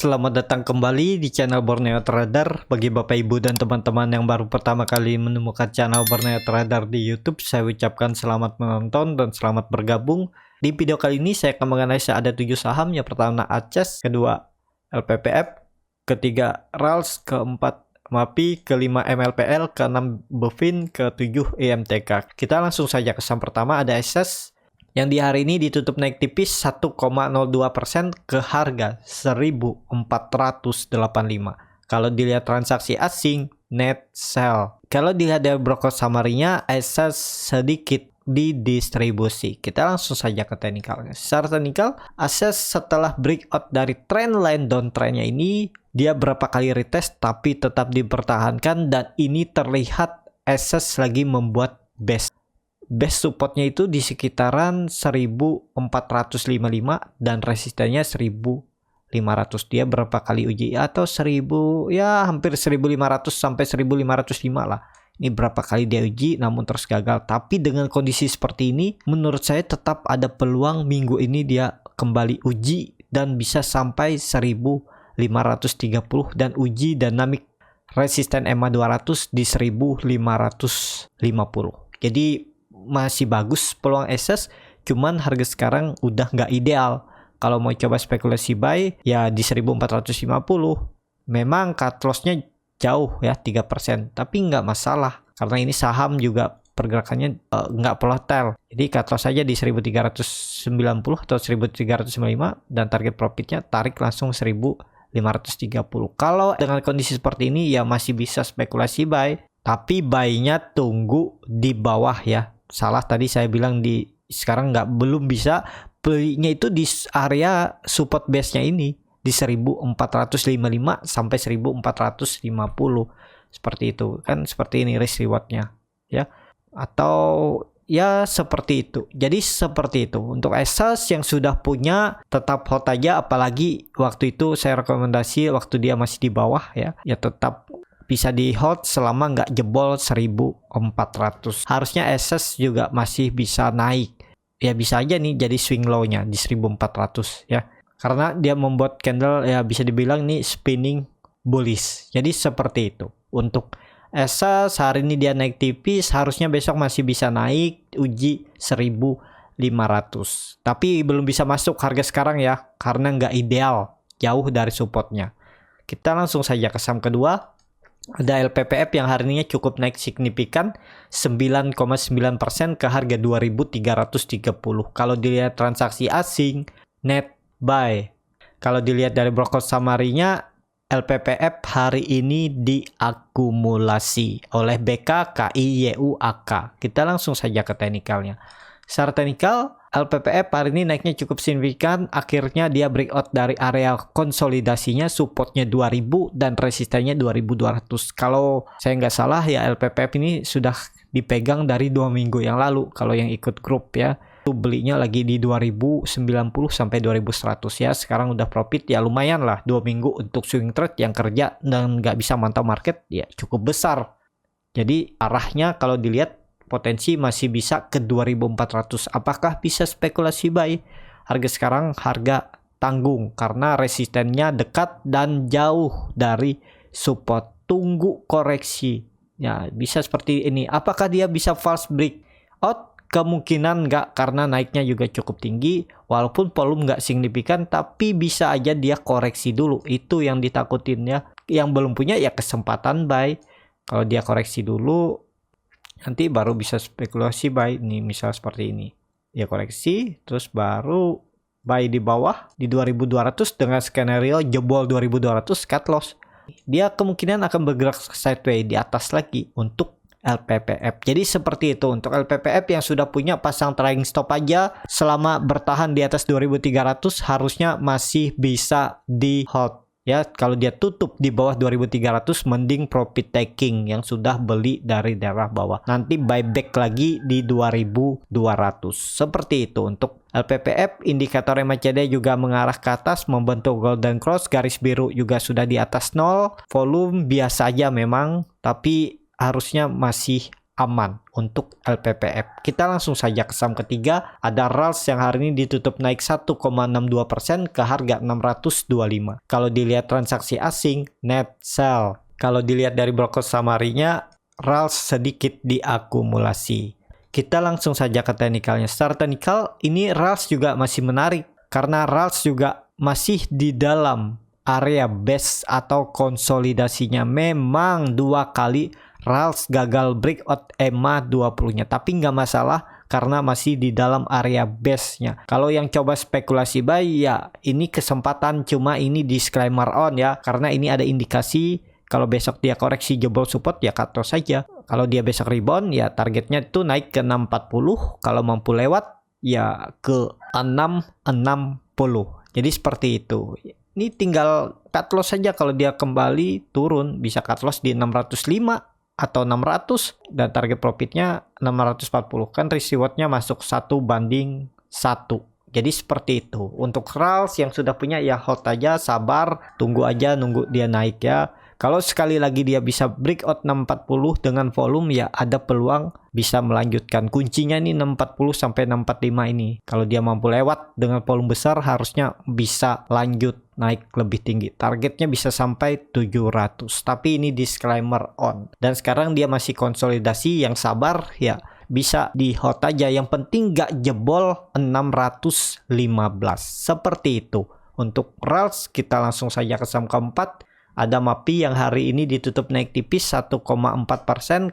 Selamat datang kembali di channel Borneo Trader. Bagi Bapak Ibu dan teman-teman yang baru pertama kali menemukan channel Borneo Trader di YouTube, saya ucapkan selamat menonton dan selamat bergabung. Di video kali ini saya akan menganalisa ada 7 saham. Yang pertama ACES, kedua LPPF, ketiga RALS, keempat MAPI, kelima MLPL, keenam Bevin, ketujuh IMTK. Kita langsung saja ke saham pertama, ada ACES yang di hari ini ditutup naik tipis 1,02% ke harga 1485. Kalau dilihat transaksi asing, net sell. Kalau dilihat dari broker summary-nya, ACES sedikit didistribusi. Kita langsung saja ke teknikalnya. Secara teknikal, ACES setelah breakout dari trendline downtrendnya ini, dia berapa kali retest tapi tetap dipertahankan, dan ini terlihat ACES lagi membuat base supportnya itu di sekitaran 1455 dan resistennya 1500. Dia berapa kali uji atau 1000, ya hampir 1500 sampai 1505 lah. Ini berapa kali dia uji namun terus gagal. Tapi dengan kondisi seperti ini, menurut saya tetap ada peluang minggu ini dia kembali uji dan bisa sampai 1530 dan uji dinamik resisten EMA 200 di 1550. Jadi masih bagus peluang ACES, cuman harga sekarang udah nggak ideal. Kalau mau coba spekulasi buy ya di 1450. Memang cut loss-nya jauh ya 3%, tapi nggak masalah karena ini saham juga pergerakannya nggak volatile. Jadi cut loss saja di 1390 atau 1395 dan target profitnya tarik langsung 1530. Kalau dengan kondisi seperti ini ya masih bisa spekulasi buy, tapi buy-nya tunggu di bawah ya. Salah tadi saya bilang sekarang belum bisa belinya itu di area support base-nya ini di 1455 sampai 1450. Seperti itu. Kan seperti ini risk reward-nya ya. Atau ya seperti itu. Jadi seperti itu. Untuk ACES yang sudah punya tetap hold aja, apalagi waktu itu saya rekomendasi waktu dia masih di bawah ya. Ya tetap bisa di hold selama nggak jebol 1400. Harusnya ACES juga masih bisa naik. Ya bisa aja nih jadi swing low-nya di 1400 ya. Karena dia membuat candle ya bisa dibilang nih spinning bullish. Jadi seperti itu. Untuk ACES hari ini dia naik tipis, harusnya besok masih bisa naik uji 1500. Tapi belum bisa masuk harga sekarang ya, karena nggak ideal, jauh dari supportnya. Kita langsung saja ke saham kedua. Ada LPPF yang hari ini cukup naik signifikan 9,9% ke harga 2330. Kalau dilihat transaksi asing, net buy. Kalau dilihat dari broker summary-nya, LPPF hari ini diakumulasi oleh BK, KI, YU, AK. Kita langsung saja ke teknikalnya. Secara teknikal, LPPF hari ini naiknya cukup signifikan. Akhirnya dia breakout dari area konsolidasinya, supportnya 2000 dan resistennya 2200. Kalau saya nggak salah ya LPPF ini sudah dipegang dari 2 minggu yang lalu. Kalau yang ikut grup ya, itu belinya lagi di 2090 sampai 2100 ya. Sekarang udah profit ya lumayan lah. 2 minggu untuk swing trade yang kerja dan nggak bisa mantau market ya cukup besar. Jadi arahnya kalau dilihat potensi masih bisa ke 2400. Apakah bisa spekulasi buy? Harga sekarang harga tanggung karena resistennya dekat dan jauh dari support. Tunggu koreksi. Ya, bisa seperti ini. Apakah dia bisa false break out? Kemungkinan enggak, karena naiknya juga cukup tinggi. Walaupun volume enggak signifikan, tapi bisa aja dia koreksi dulu. Itu yang ditakutin ya. Yang belum punya ya kesempatan buy. Kalau dia koreksi dulu, nanti baru bisa spekulasi buy. Nih misal seperti ini, ya koreksi terus baru buy di bawah di 2200 dengan skenario jebol 2200 cut loss. Dia kemungkinan akan bergerak sideways di atas lagi untuk LPPF. Jadi seperti itu untuk LPPF yang sudah punya pasang trailing stop aja selama bertahan di atas 2300 harusnya masih bisa di hold. Ya, kalau dia tutup di bawah 2300 mending profit taking yang sudah beli dari daerah bawah. Nanti buyback lagi di 2200. Seperti itu untuk LPPF. Indikator MACD juga mengarah ke atas membentuk golden cross, garis biru juga sudah di atas 0. Volume biasa aja memang, tapi harusnya masih aman untuk LPPF. Kita langsung saja ke saham ketiga, ada RALS yang hari ini ditutup naik 1,62% ke harga 625. Kalau dilihat transaksi asing, net sell. Kalau dilihat dari broker summary-nya, RALS sedikit diakumulasi. Kita langsung saja ke teknikalnya. Secara teknikal, ini RALS juga masih menarik karena RALS juga masih di dalam area base atau konsolidasinya. Memang 2 kali RALS gagal breakout EMA 20-nya, tapi nggak masalah karena masih di dalam area base-nya. Kalau yang coba spekulasi buy, ya ini kesempatan, cuma ini disclaimer on ya, karena ini ada indikasi kalau besok dia koreksi jebol support ya cut loss saja. Kalau dia besok rebound ya targetnya itu naik ke 640, kalau mampu lewat ya ke 660. Jadi seperti itu. Ini tinggal cut loss saja, kalau dia kembali turun bisa cut loss di 605 atau 600 dan target profitnya 640. Kan risk rewardnya masuk 1:1. Jadi seperti itu. Untuk RALS yang sudah punya ya hold aja, sabar, tunggu aja, nunggu dia naik ya. Kalau sekali lagi dia bisa breakout 640 dengan volume ya ada peluang bisa melanjutkan. Kuncinya nih 640 sampai 645 ini. Kalau dia mampu lewat dengan volume besar harusnya bisa lanjut naik lebih tinggi. Targetnya bisa sampai 700. Tapi ini disclaimer on. Dan sekarang dia masih konsolidasi, yang sabar ya bisa di hold aja. Yang penting gak jebol 615. Seperti itu. Untuk RALS kita langsung saja ke saham keempat. Ada MAPI yang hari ini ditutup naik tipis 1,4%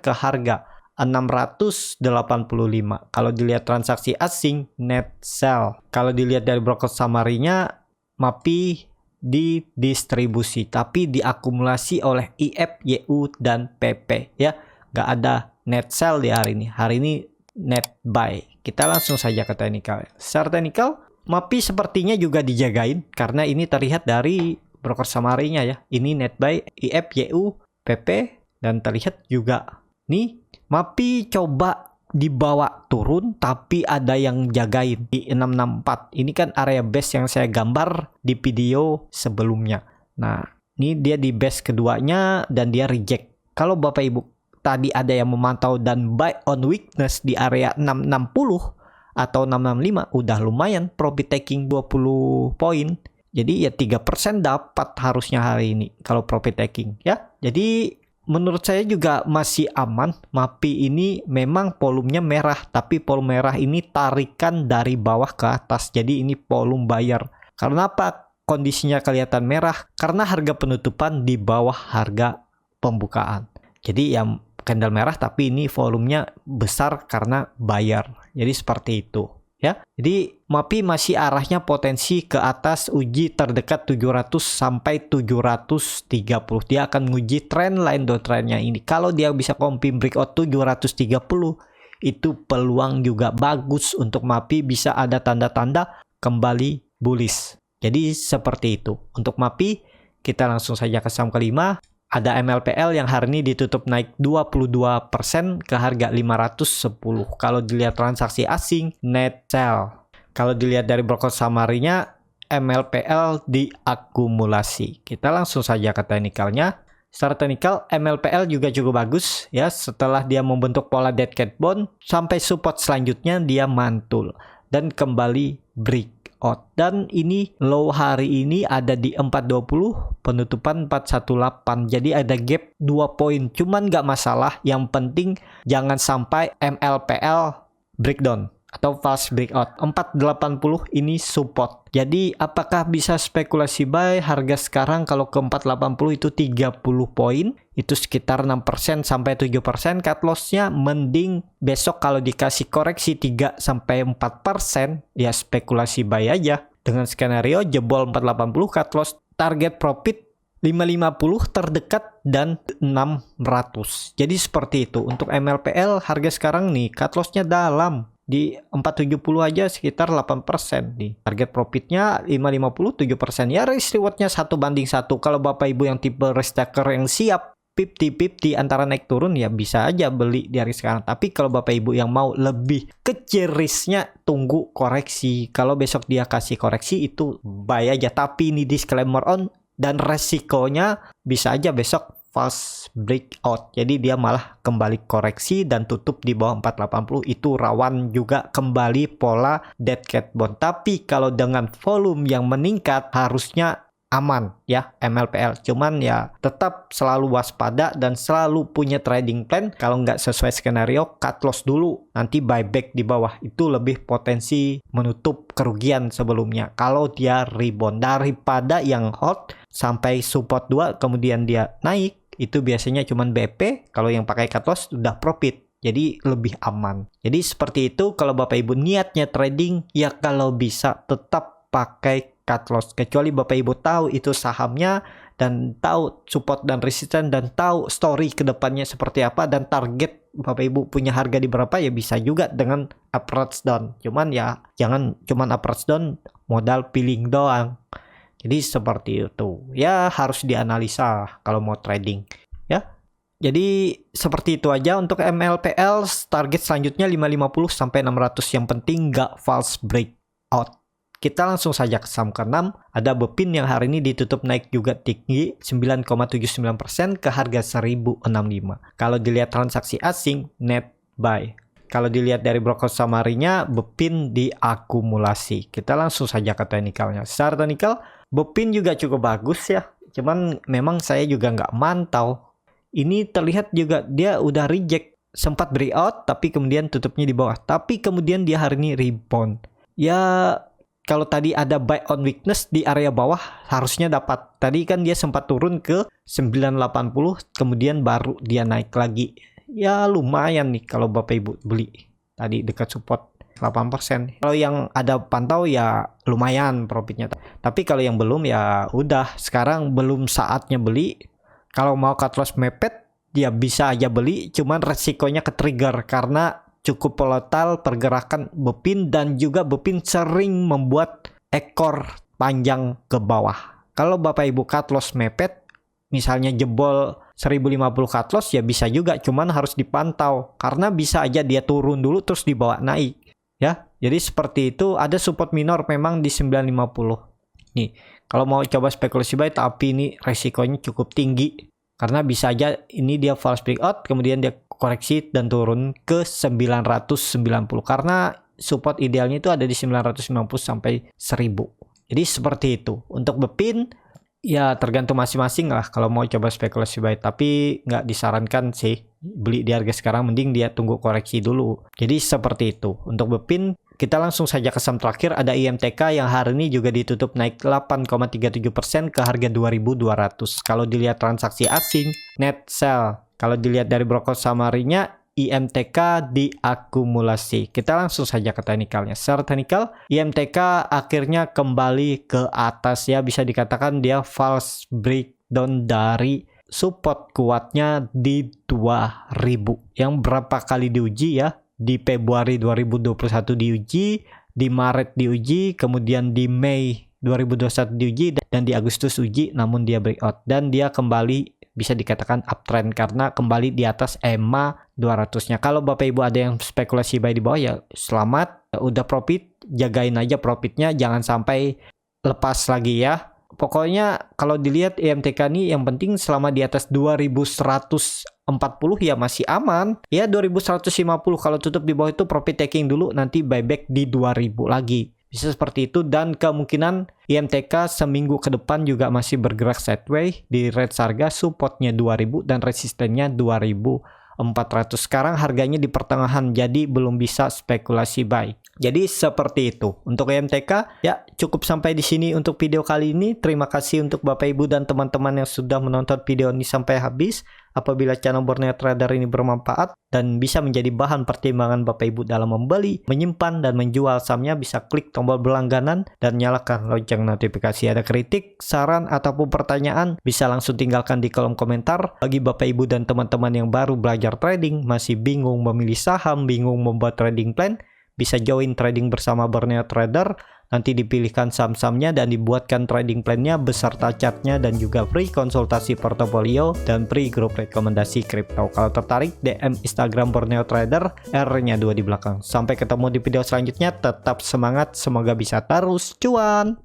ke harga 685. Kalau dilihat transaksi asing, net sell. Kalau dilihat dari broker summary-nya, MAPI didistribusi tapi diakumulasi oleh IF, YU, dan PP ya. Nggak ada net sell di hari ini. Hari ini net buy. Kita langsung saja ke teknikal. Secara teknikal, MAPI sepertinya juga dijagain karena ini terlihat dari broker summary-nya ya. Ini net buy, IF, YU, PP, dan terlihat juga nih MAPI coba dibawa turun tapi ada yang jagain di 664. Ini kan area base yang saya gambar di video sebelumnya. Nah, ini dia di base keduanya dan dia reject. Kalau Bapak Ibu tadi ada yang memantau dan buy on weakness di area 660 atau 665, udah lumayan profit taking 20 poin. Jadi ya 3% dapat harusnya hari ini kalau profit taking ya. Jadi menurut saya juga masih aman. MAPI ini memang volumenya merah, tapi volume merah ini tarikan dari bawah ke atas. Jadi ini volume buyer. Karena apa kondisinya kelihatan merah? Karena harga penutupan di bawah harga pembukaan. Jadi yang candle merah tapi ini volumenya besar karena buyer. Jadi seperti itu. Ya, jadi MAPI masih arahnya potensi ke atas, uji terdekat 700 sampai 730. Dia akan nguji trend line downtrendnya ini. Kalau dia bisa confirm breakout 730, itu peluang juga bagus untuk MAPI, bisa ada tanda-tanda kembali bullish. Jadi seperti itu. Untuk MAPI, kita langsung saja ke saham kelima. Ada MLPL yang hari ini ditutup naik 22% ke harga 510. Kalau dilihat transaksi asing, net sell. Kalau dilihat dari broker summary-nya, MLPL diakumulasi. Kita langsung saja ke teknikalnya. Secara teknikal, MLPL juga cukup bagus ya. Setelah dia membentuk pola dead cat bone, sampai support selanjutnya dia mantul dan kembali breakout. Dan ini low hari ini ada di 420, penutupan 418. Jadi ada gap 2 poin. Cuman nggak masalah. Yang penting jangan sampai MLPL breakdown atau false breakout. 480 ini support. Jadi apakah bisa spekulasi buy? Harga sekarang kalau ke 480 itu 30 poin. Itu sekitar 6% sampai 7%. Cut loss-nya mending besok kalau dikasih koreksi 3 sampai 4%, ya spekulasi buy aja. Dengan skenario jebol 480 cut loss, target profit 550 terdekat dan 600. Jadi seperti itu. Untuk MLPL harga sekarang nih cut loss-nya dalam. Di 470 aja sekitar 8% nih. Target profitnya 550 7%. Ya risk rewardnya 1:1. Kalau Bapak Ibu yang tipe risk taker yang siap 50-50 antara naik turun ya bisa aja beli di hari sekarang. Tapi kalau Bapak Ibu yang mau lebih kecil risknya, tunggu koreksi. Kalau besok dia kasih koreksi itu buy aja. Tapi ini disclaimer on dan resikonya bisa aja besok false breakout. Jadi dia malah kembali koreksi dan tutup di bawah 480. Itu rawan juga kembali pola dead cat bond. Tapi kalau dengan volume yang meningkat harusnya aman ya MLPL. Cuman ya tetap selalu waspada dan selalu punya trading plan. Kalau nggak sesuai skenario, cut loss dulu, nanti buyback di bawah. Itu lebih potensi menutup kerugian sebelumnya kalau dia rebound, daripada yang hot sampai support 2 kemudian dia naik. Itu biasanya cuman BP. Kalau yang pakai cut loss udah profit, jadi lebih aman. Jadi seperti itu kalau Bapak Ibu niatnya trading, ya kalau bisa tetap pakai cut loss. Kecuali Bapak Ibu tahu itu sahamnya dan tahu support dan resisten dan tahu story kedepannya seperti apa dan target Bapak Ibu punya harga di berapa, ya bisa juga dengan approach down. Cuman ya jangan cuman approach down modal pilih doang. Jadi seperti itu. Ya harus dianalisa kalau mau trading ya. Jadi seperti itu aja untuk MLPL. Target selanjutnya 550 sampai 600. Yang penting nggak false breakout. Kita langsung saja ke saham ke-6. Ada Bepin yang hari ini ditutup naik juga tinggi 9,79% ke harga 1065. Kalau dilihat transaksi asing, net buy. Kalau dilihat dari broker summary-nya, Bepin diakumulasi. Kita langsung saja ke teknikalnya. Secara teknikal, Bepin juga cukup bagus ya. Cuman memang saya juga nggak mantau. Ini terlihat juga dia udah reject. Sempat breakout, tapi kemudian tutupnya di bawah. Tapi kemudian dia hari ini rebound. Ya kalau tadi ada buy on weakness di area bawah harusnya dapat. Tadi kan dia sempat turun ke 980 kemudian baru dia naik lagi. Ya lumayan nih kalau Bapak Ibu beli. Tadi dekat support 8%. Kalau yang ada pantau ya lumayan profitnya. Tapi kalau yang belum ya udah, sekarang belum saatnya beli. Kalau mau cut loss mepet ya bisa aja beli, cuman resikonya ke trigger karena cukup volatile pergerakan Bepin dan juga Bepin sering membuat ekor panjang ke bawah. Kalau Bapak Ibu cut loss mepet, misalnya jebol 1050 cut loss ya bisa juga, cuman harus dipantau karena bisa aja dia turun dulu terus dibawa naik ya. Jadi seperti itu. Ada support minor memang di 950. Nih, kalau mau coba spekulasi buy tapi ini resikonya cukup tinggi karena bisa aja ini dia false breakout kemudian dia koreksi dan turun ke 990 karena support idealnya itu ada di 990 sampai 1000. Jadi seperti itu. Untuk Bepin ya tergantung masing-masing lah kalau mau coba spekulasi buy, tapi nggak disarankan sih beli di harga sekarang, mending dia tunggu koreksi dulu. Jadi seperti itu. Untuk Bepin kita langsung saja ke saham terakhir. Ada IMTK yang hari ini juga ditutup naik 8,37% ke harga 2200. Kalau dilihat transaksi asing, net sell. Kalau dilihat dari broker summary-nya, IMTK diakumulasi. Kita langsung saja ke teknikalnya. Secara teknikal, IMTK akhirnya kembali ke atas ya. Bisa dikatakan dia false breakdown dari support kuatnya di 2000. Yang berapa kali diuji ya? Di Februari 2021 diuji, di Maret diuji, kemudian di Mei 2021 diuji, dan di Agustus uji namun dia breakout. Dan dia kembali bisa dikatakan uptrend karena kembali di atas EMA 200-nya. Kalau Bapak Ibu ada yang spekulasi buy di bawah ya selamat, udah profit, jagain aja profitnya, jangan sampai lepas lagi ya. Pokoknya kalau dilihat IMTK ini yang penting selama di atas 2140 ya masih aman. Ya 2150 kalau tutup di bawah itu profit taking dulu, nanti buyback di 2000 lagi. Bisa seperti itu, dan kemungkinan IMTK seminggu ke depan juga masih bergerak sideways di range harga supportnya 2000 dan resistennya 2400. Sekarang harganya di pertengahan, jadi belum bisa spekulasi buy. Jadi seperti itu untuk IMTK. Ya cukup sampai di sini untuk video kali ini. Terima kasih untuk Bapak Ibu dan teman-teman yang sudah menonton video ini sampai habis. Apabila channel Borneo Trader ini bermanfaat dan bisa menjadi bahan pertimbangan Bapak Ibu dalam membeli, menyimpan, dan menjual sahamnya, bisa klik tombol berlangganan dan nyalakan lonceng notifikasi. Ada kritik, saran, ataupun pertanyaan, bisa langsung tinggalkan di kolom komentar. Bagi Bapak Ibu dan teman-teman yang baru belajar trading, masih bingung memilih saham, bingung membuat trading plan, bisa join trading bersama Borneo Trader. Nanti dipilihkan saham-sahamnya dan dibuatkan trading plan-nya beserta chartnya, dan juga free konsultasi portofolio dan free grup rekomendasi kripto. Kalau tertarik, DM Instagram Borneo Trader, R-nya 2 di belakang. Sampai ketemu di video selanjutnya, tetap semangat, semoga bisa terus cuan.